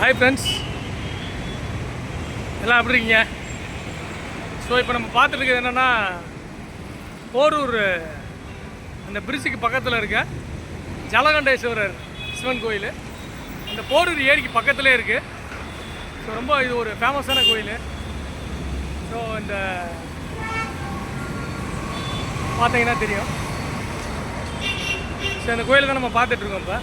Hi friends, எல்லாம் எப்படி இருக்கீங்க? ஸோ இப்போ நம்ம பார்த்துட்டு இருக்கிறது என்னென்னா, போரூர் அந்த பிரிட்ஜுக்கு பக்கத்தில் இருக்க ஜலகண்டேஸ்வரர் சிவன் கோயில். அந்த போரூர் ஏரிக்கு பக்கத்துலேயே இருக்குது. ஸோ ரொம்ப இது ஒரு ஃபேமஸான கோயில். ஸோ இந்த பார்த்தீங்கன்னா தெரியும். ஸோ இந்த கோயிலை தான் நம்ம பார்த்துட்ருக்கோம். இப்போ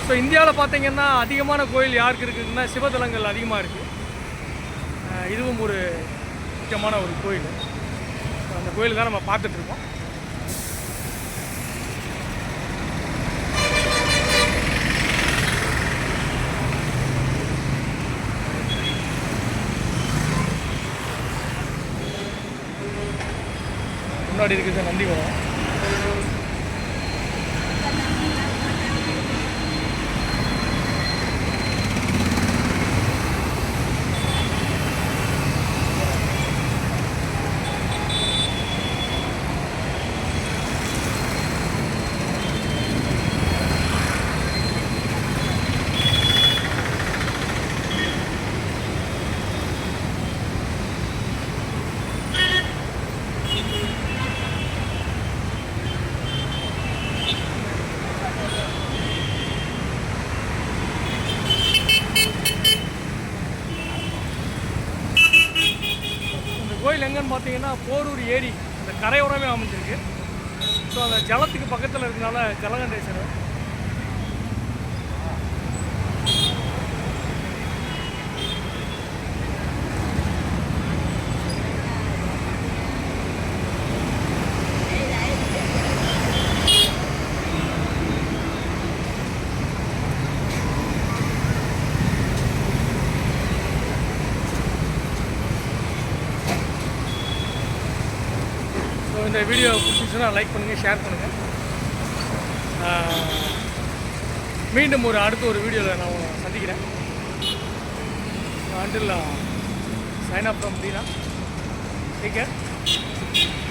ஸோ இந்தியாவில் பார்த்தீங்கன்னா அதிகமான கோயில் யாருக்கு இருக்குதுன்னா சிவத்தலங்கள் அதிகமாக இருக்குது. இதுவும் ஒரு முக்கியமான ஒரு கோயில். அந்த கோயில் தான் நம்ம பார்த்துட்ருக்கோம். முன்னாடி இருக்குது நந்திவனம். கோயில் எங்கன்னு பார்த்தீங்கன்னா போரூர் ஏரி அந்த கரையோரமே அமைஞ்சிருக்கு. ஸோ அந்த ஜலத்துக்கு பக்கத்தில் இருக்கிறனால ஜலகண்டேஸ்வரர். இந்த வீடியோ பிடிச்சிச்சுன்னா லைக் பண்ணுங்கள், ஷேர் பண்ணுங்கள். மீண்டும் அடுத்த ஒரு வீடியோவில் நான் சந்திக்கிறேன். until sign up from Dina. Take care.